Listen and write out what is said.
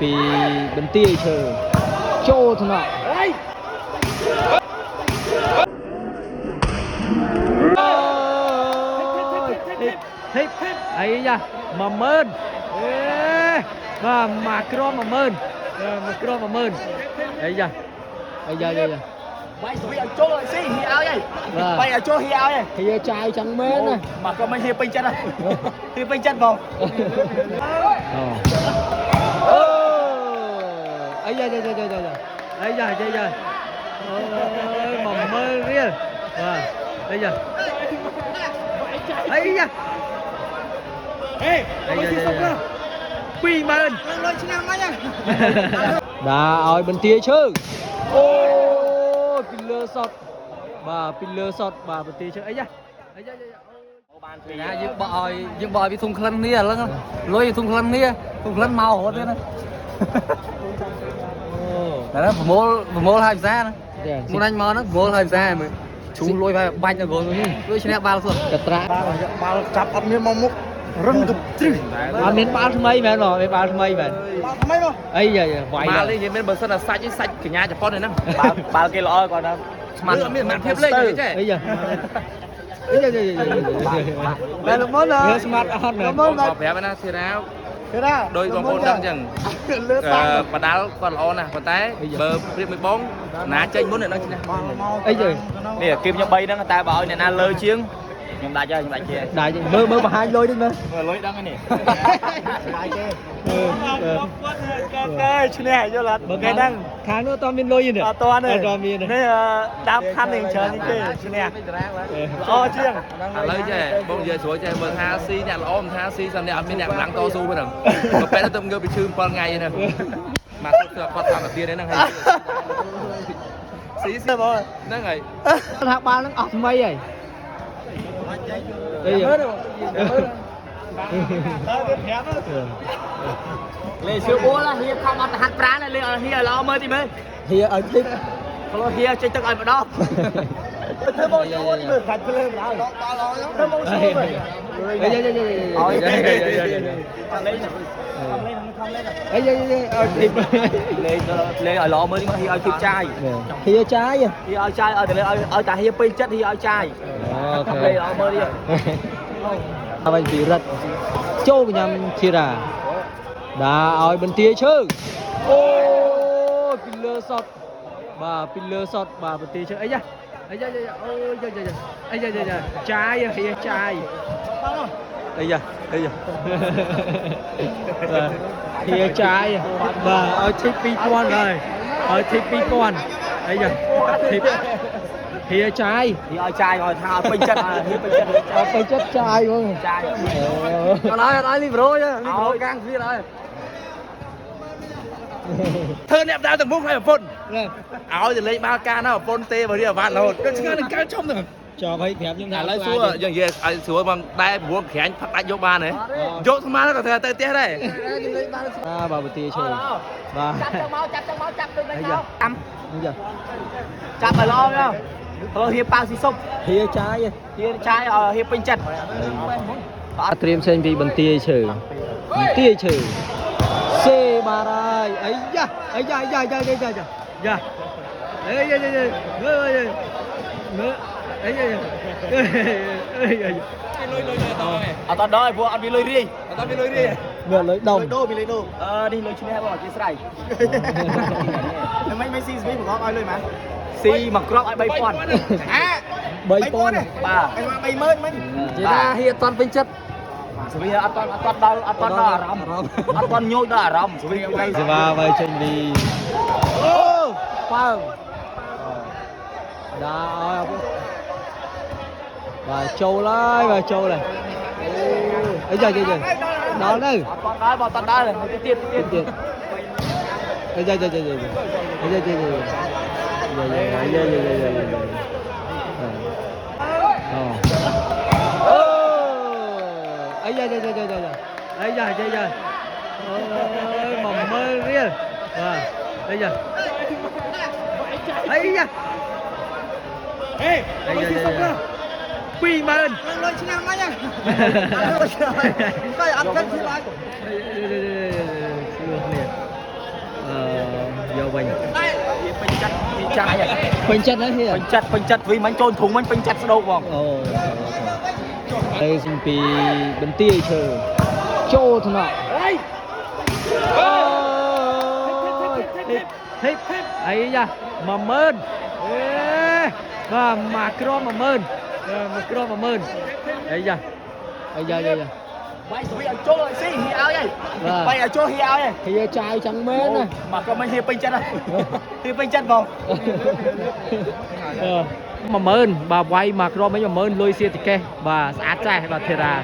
ពីបន្ទាយឈើចូលថ្នាក់ហេបអីយ៉ា10000បាទមកក្រម10000មកក្រម10000អីយ៉ាបាយស្វីឲ្យចូលឲ្យស៊ីហៀឲ្យបាយឲ្យចូលហៀឲ្យហៀចាយចឹងមែនណាមកក៏មិនហៀពេញចិត្តហហៀពេញចិត្តបងអូអីយ៉ាអីយ៉ាអូ10000រៀលបាទអីយ៉ា20000លុយឆ្នាំអីដាក់ឲ្យបន្ទាយឈើអូពីលើសតបាទពីលើសតបាទបន្ទាយឈើអីយ៉ាបានពីណាយើងបោះឲ្យវាធុំក្លិននេះឥឡូវលុយធុំក្លិននេះធុំក្លិនមករហូតទេណាអូតែប្រមូលហើយភាសាណាមុនអញមកហ្នឹងប្រមូលហើយភាសាមើលឈូលុយហើយបាច់ទៅកូននេះលុយឈ្នះបាល់សុទ្ធកត្រាបាល់ចាប់អត់មានមកមុខរឹងទៅទ្រឹងអត់មានបាល់ថ្មីមែនបងមានបាល់ថ្មីមែនបាល់ថ្មីបងអីយ៉ាវាយបាល់នេះនិយាយមែនបើសិនតែសាច់កញ្ញាជប៉ុនហ្នឹងបាល់គេល្អគាត់ថាស្មានអត់មានសមត្ថភាពលេងទេចេះអីយ៉ាតែលមុនស្មាតអត់មែនបងប្រាប់ណាធីរ៉ាដោយបងប្អូនដឹងអញ្ចឹងបដាល់គាត់ល្អណាស់ប៉ុន្តែបើព្រៀបមួយបងណាចេញមុនអ្នកនឹងឈ្នះអីយនេះគីមខ្ញុំ3ហ្នឹងតែបើឲ្យអ្នកណាលើជាងខ្ញុំដាច់ហើយខ្ញុំដាច់គេដាច់មើលបង្ហាញលុយតិចមើលលុយដឹងហើយនេះដាច់គេគេឈ្នះយល់អត់គេដឹងខាងនោះអត់មានលុយទេអត់ទាន់ទេអត់មាននេះដាប់ខាន់នឹងច្រើននេះគេឈ្នះល្អជាងឥឡូវចេះបងនិយាយស្រួលចេះមើលថាស៊ីអ្នកល្អមិនថាស៊ីសិនអ្នកអត់មានអ្នកកម្លាំងតស៊ូហ្នឹងទៅពេលទៅងើបពីឈឺ7ថ្ងៃហ្នឹងមកគាត់តាមអាទៀតហ្នឹងហើយស៊ីបងហ្នឹងហើយថាបាល់ហ្នឹងអស់ថ្មីហើយអីមើលតើវាប្រាប់លេសឿបួលហៀខំអត់ទៅហាត់ប្រាណលេហៀឲ្យល្អមើលទីមើលហៀឲ្យតិចkalau ហៀចេញទឹកឲ្យម្ដងធ្វើមកជួយមើលកាច់ភ្លើងដល់ធ្វើមកជួយមើលអីអីលេងអីឲ្យតិចលេងឲ្យល្អមើលនេះមកហៀឲ្យទីចាយហៀចាយហៀឲ្យចាយឲ្យតែឲ្យតាហៀពេញចិត្តហៀឲ្យចាយអូខេលេងល្អមើលនេះអ្វីពីរិទ្ធចូលកញ្ញាធីរ៉ាដាក់ឲ្យបន្ទាយឈើអូពីលើសតបាទពីលើសតបាទបន្ទាយឈើអីយ៉ាអូអីយ៉ាចាយហៀចាយអីយ៉ាហៀចាយបាទឲ្យធី2000ហើយឲ្យធី2000អីយ៉ាធីហៀចាយឲ្យចាយឲ្យថាពេញចិត្តហៀពេញចិត្តពេញចិត្តចាយហ្មងចាយអត់ឲ្យលីប្រូកាំងទៀតហើយធ្វើអ្នកដើរទាំងមុខឲ្យប្រពន្ធឲ្យទៅលេងបាល់ការណាប្រពន្ធទេបើរៀបអាវ៉ាន់រហូតគាត់ស្ងើនឹងកើឈុំហ្នឹងចប់ឲ្យប្រាប់ខ្ញុំថាឥឡូវសួរយើងនិយាយឲ្យស្រួលបងដែរព្រោះក្រាញ់ផឹកអាចយកបានហ៎យកស្មានក៏ត្រូវទៅផ្ទះដែរខ្ញុំលេងបានបាទបន្ទាយឈើបាទចាប់ទៅមកចាប់ទៅវិញមកចាំយ៉ាចាប់ឲ្យល្អទៅព្រោះហៀប៉ៅស៊ីសុបហៀចាយហៀពេញចិត្តអត់ត្រៀមផ្សេងពីបន្ទាយឈើសេបាទហើយអីយ៉ាអីយ៉ាអីយ៉ាមើលអីយ៉ាអត់ដល់ព្រោះអត់មានលុយរាយមើលលុយដុំនេះលុយឈ្នះបងអត់ជាស្រ័យមិនស៊ីស្វីមកឲ្យលុយម៉ាស៊ីមកគ្រាប់ឲ្យ3000 3000បាទ30000មិញនិយាយថាហៀអត់តន់ពេញចិត្តស្វីអត់ដល់អារម្មណ៍អត់តន់ញោចដល់អារម្មណ៍ស្វីសេវាវាយចេញពីអូប៉ើដាក់ឲ្យបាទចូលហើយអីយ៉ាដល់នៅអត់ដល់ទៀតអីយ៉ា10000រៀលបាទអីយ៉ា20000លុយឆ្នាំអីអត់គិតពីឡើយអត់គិតពីឡើយ trai à. Bình chất đấy hả? Bình chặt vì mình trôn thùng mình bình chặt đâu vòng. Ồ. Đây xin pi bên tia chờ. Châu thôi nọ. Hip ấy da mà mơn và macro mà mơn macro mà mơn ấy da Bay vì ở chỗ lại xí hi áo vậy. Bay ở chỗ hi áo vậy. thì trai chẳng mến này Mà có mấy hiệp bình chặt à. Hiệp bình chặt vòng. mà mơn bà quay macro mấy mà mơn lôi xe thì kê bà sát trai bà thề ra